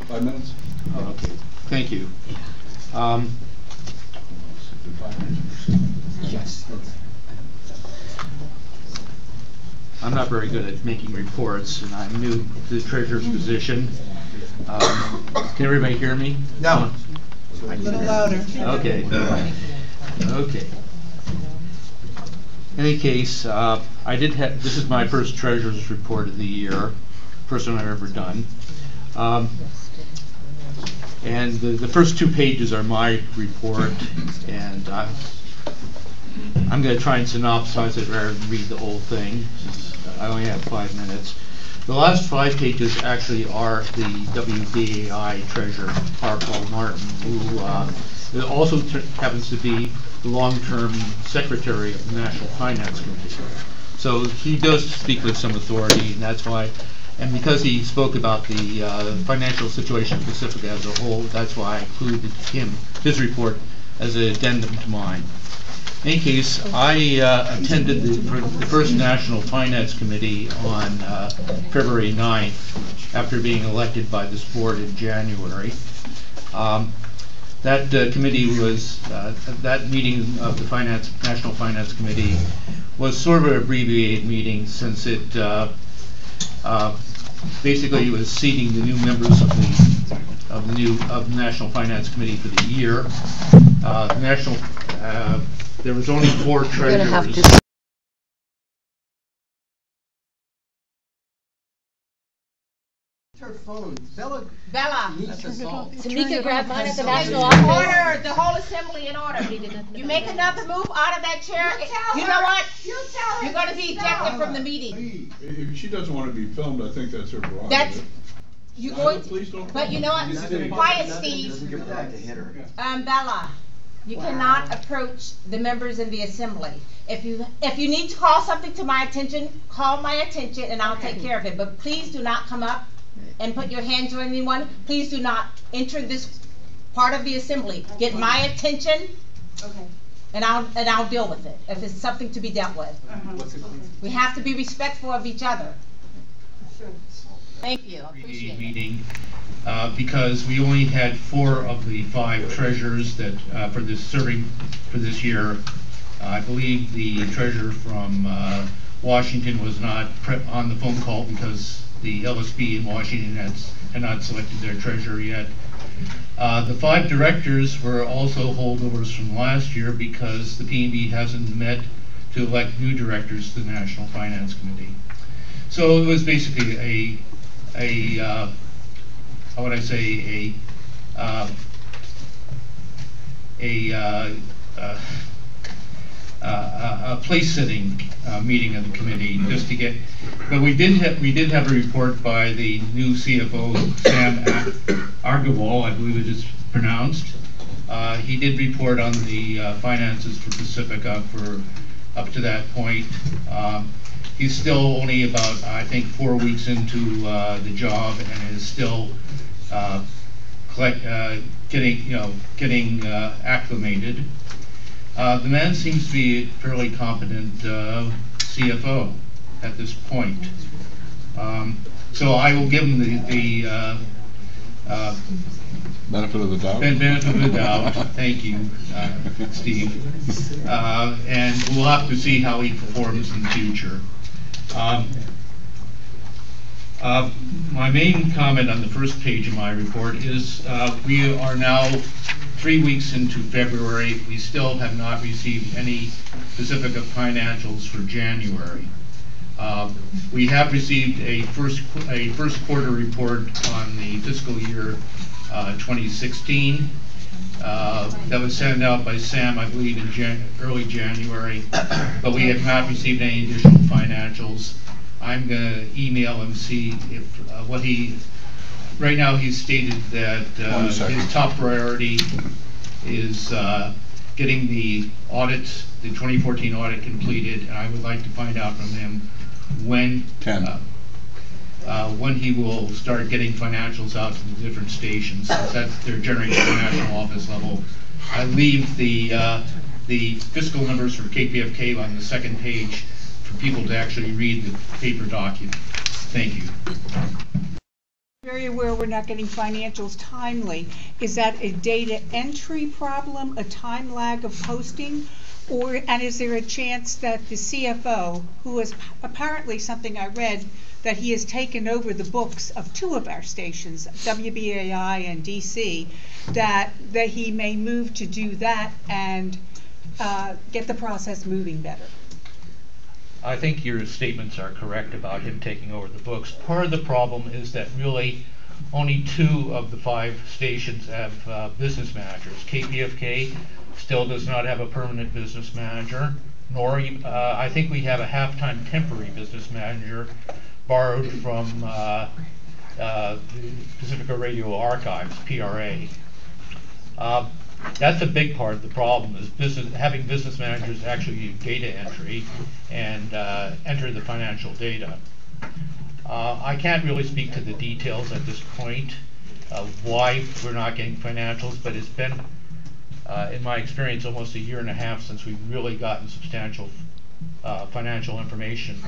5 minutes? Oh, okay. Thank you. Yes. I'm not very good at making reports, and I'm new to the treasurer's position. Can everybody hear me? No. A little louder. Okay. Okay. In any case, I did have. This is my first treasurer's report of the year, first one I've ever done. And the first 2 pages are my report, and I'm going to try and synopsize it rather than read the whole thing, since I only have 5 minutes. The last 5 pages actually are the WBAI treasurer, Paul Martin, who also happens to be the long-term secretary of the National Finance Committee. So he does speak with some authority, and that's why. And because he spoke about the financial situation of Pacifica as a whole, that's why I included his report as an addendum to mine. In any case, I attended the first National Finance Committee on February 9th, after being elected by this board in January. That committee was, that meeting of the National Finance Committee was sort of an abbreviated meeting, since it basically was seating the new members of the National Finance Committee for the year. There was only 4 treasurers. Her phone. Bella. Tamika grabbed mine at the national office. Order the whole assembly in order. You make another move out of that chair. You know what? You're going to be ejected from the meeting. If she doesn't want to be filmed, I think that's her prerogative. That's you going. Please don't. But you know what? Quiet, Steve. Bella, you cannot approach the members in the assembly. If you need to call something to my attention, call my attention, and I'll take care of it. But please do not come up and put your hands on anyone. Please do not enter this part of the assembly. Get my attention, okay, and I'll deal with it if it's something to be dealt with. We have to be respectful of each other. Sure. Thank you. I appreciate it. Meeting because we only had 4 of the 5 treasurers that for this serving for this year. I believe the treasurer from Washington was not on the phone call because the LSB in Washington had not selected their treasurer yet. The 5 directors were also holdovers from last year because the PNB hasn't met to elect new directors to the National Finance Committee. So it was basically how would I say, a place-sitting meeting of the committee, just to get. But we did have a report by the new CFO, Sam Argawal, I believe it is pronounced. He did report on the finances for Pacifica for up to that point. He's still only about, I think, 4 weeks into the job, and is still getting acclimated. The man seems to be a fairly competent CFO at this point. So I will give him the benefit of the doubt. Benefit of the doubt. Thank you, Steve. And we'll have to see how he performs in the future. My main comment on the first page of my report is we are now 3 weeks into February. We still have not received any Pacifica financials for January. We have received a first quarter report on the fiscal year 2016. That was sent out by Sam, I believe, in early January, but we have not received any additional financials. I'm going to email him, see if what he. Right now, he's stated that his top priority is getting the audit, the 2014 audit, completed, and I would like to find out from him when he will start getting financials out to the different stations. That they're generated at the national office level. I leave the fiscal numbers for KPFK on the second page for people to actually read the paper document. Thank you. Very aware we're not getting financials timely. Is that a data entry problem, a time lag of posting? And is there a chance that the CFO, who is apparently something I read, that he has taken over the books of 2 of our stations, WBAI and DC, that he may move to do that and get the process moving better? I think your statements are correct about him taking over the books. Part of the problem is that really only 2 of the 5 stations have business managers. KPFK still does not have a permanent business manager, nor I think we have a half-time temporary business manager borrowed from the Pacifica Radio Archives, PRA. That's a big part of the problem, is having business managers actually do data entry and enter the financial data. I can't really speak to the details at this point of why we're not getting financials, but it's been, in my experience, almost a year and a half since we've really gotten substantial financial information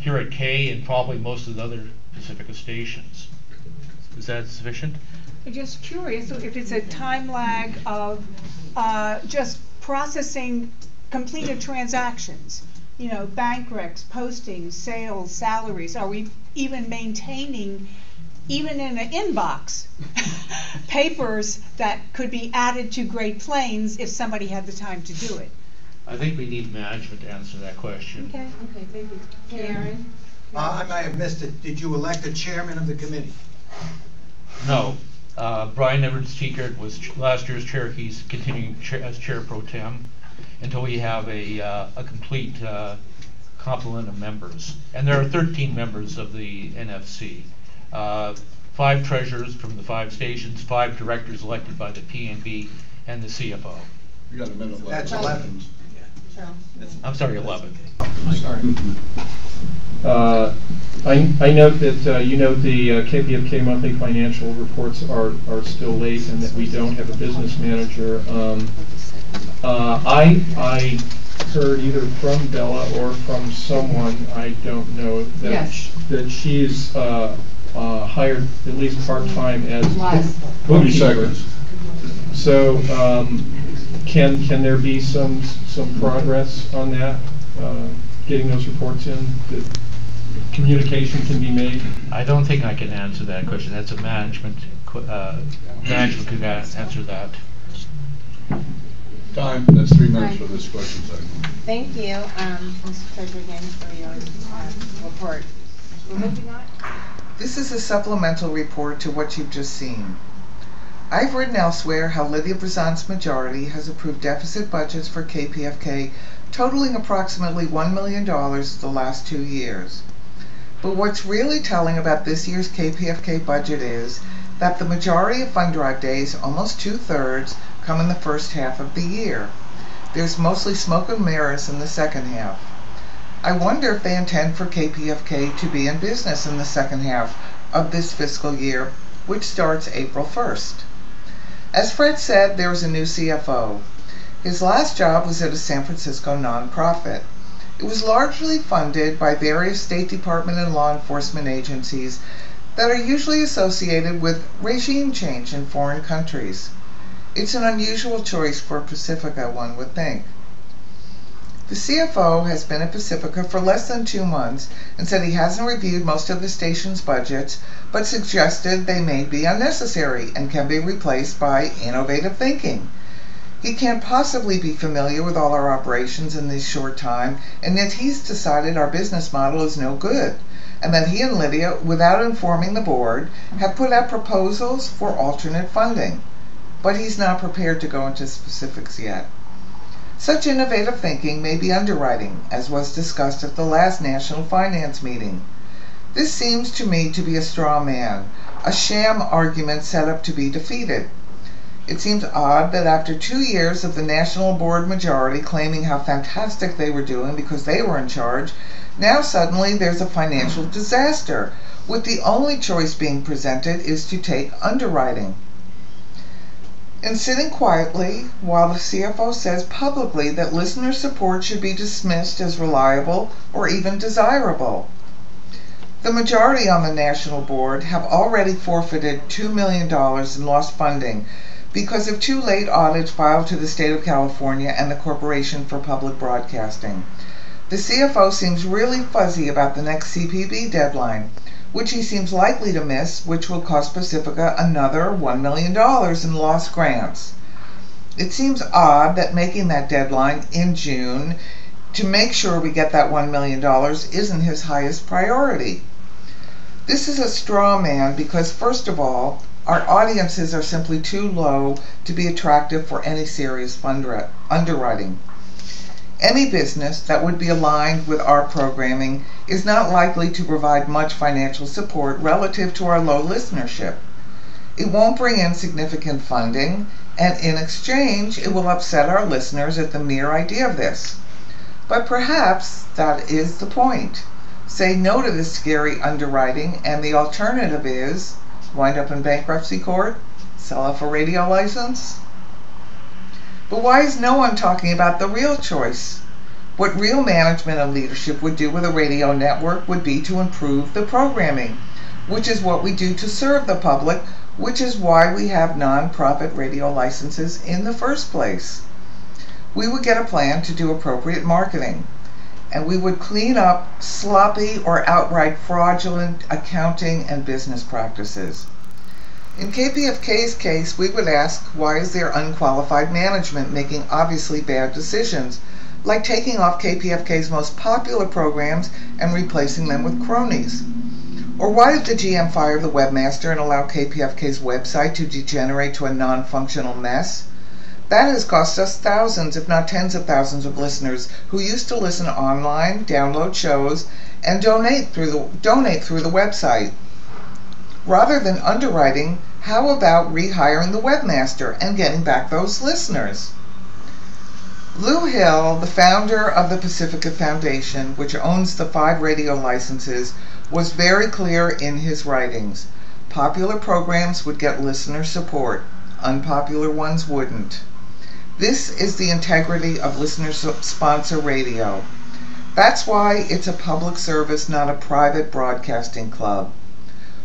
here at K and probably most of the other Pacifica stations. Is that sufficient? I'm just curious if it's a time lag of just processing completed transactions, bank recs, postings, sales, salaries. Are we even maintaining, even in an inbox, papers that could be added to Great Plains if somebody had the time to do it? I think we need management to answer that question. Okay, thank you. Sharon? I might have missed it. Did you elect a chairman of the committee? No. Brian Everett-Seekert was last year's chair. He's continuing as chair pro tem until we have a complete complement of members. And there are 13 members of the NFC. 5 treasurers from the 5 stations, 5 directors elected by the PNB and the CFO. You got a minute left. That's 11. I'm sorry, 11. Sorry. I note that you note the KPFK monthly financial reports are still late and that we don't have a business manager. I heard either from Bella or from someone, I don't know, that that she's hired at least part-time as bookkeeper. So can there be some progress on that, getting those reports in, that communication can be made? I don't think I can answer that question. That's a management could answer that. Time. That's 3 minutes for this question segment. Thank you, Mr. Treasurer, again, for your report. We're moving on. This is a supplemental report to what you've just seen. I've written elsewhere how Lydia Brazon's majority has approved deficit budgets for KPFK totaling approximately $1 million the last 2 years. But what's really telling about this year's KPFK budget is that the majority of fund drive days, almost 2/3, come in the first half of the year. There's mostly smoke and mirrors in the second half. I wonder if they intend for KPFK to be in business in the second half of this fiscal year, which starts April 1st. As Fred said, there is a new CFO. His last job was at a San Francisco nonprofit. It was largely funded by various State Department and law enforcement agencies that are usually associated with regime change in foreign countries. It's an unusual choice for Pacifica, one would think. The CFO has been at Pacifica for less than 2 months and said he hasn't reviewed most of the station's budgets, but suggested they may be unnecessary and can be replaced by innovative thinking. He can't possibly be familiar with all our operations in this short time, and yet he's decided our business model is no good, and that he and Lydia, without informing the board, have put out proposals for alternate funding. But he's not prepared to go into specifics yet. Such innovative thinking may be underwriting, as was discussed at the last National Finance meeting. This seems to me to be a straw man, a sham argument set up to be defeated. It seems odd that after 2 years of the National Board majority claiming how fantastic they were doing because they were in charge, now suddenly there's a financial disaster, with the only choice being presented is to take underwriting. And sitting quietly while the CFO says publicly that listener support should be dismissed as reliable or even desirable. The majority on the National Board have already forfeited $2 million in lost funding because of 2 late audits filed to the state of California and the Corporation for Public Broadcasting. The CFO seems really fuzzy about the next CPB deadline, which he seems likely to miss, which will cost Pacifica another $1 million in lost grants. It seems odd that making that deadline in June to make sure we get that $1 million isn't his highest priority. This is a straw man because, first of all, our audiences are simply too low to be attractive for any serious underwriting. Any business that would be aligned with our programming is not likely to provide much financial support relative to our low listenership. It won't bring in significant funding, and in exchange, it will upset our listeners at the mere idea of this. But perhaps that is the point. Say no to this scary underwriting, and the alternative is wind up in bankruptcy court, sell off a radio license. But why is no one talking about the real choice? What real management and leadership would do with a radio network would be to improve the programming, which is what we do to serve the public, which is why we have non-profit radio licenses in the first place. We would get a plan to do appropriate marketing, and we would clean up sloppy or outright fraudulent accounting and business practices. In KPFK's case, we would ask, why is there unqualified management making obviously bad decisions, like taking off KPFK's most popular programs and replacing them with cronies? Or why did the GM fire the webmaster and allow KPFK's website to degenerate to a non-functional mess? That has cost us thousands, if not tens of thousands of listeners who used to listen online, download shows, and donate through the website. Rather than underwriting, how about rehiring the webmaster and getting back those listeners? Lou Hill, the founder of the Pacifica Foundation, which owns the 5 radio licenses, was very clear in his writings. Popular programs would get listener support. Unpopular ones wouldn't. This is the integrity of listener-sponsor radio. That's why it's a public service, not a private broadcasting club.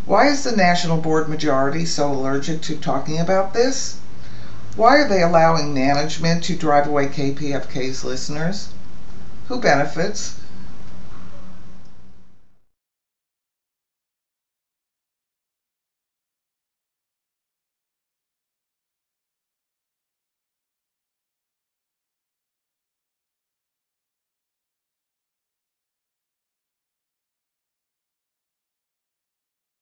Why is the National Board majority so allergic to talking about this? Why are they allowing management to drive away KPFK's listeners? Who benefits?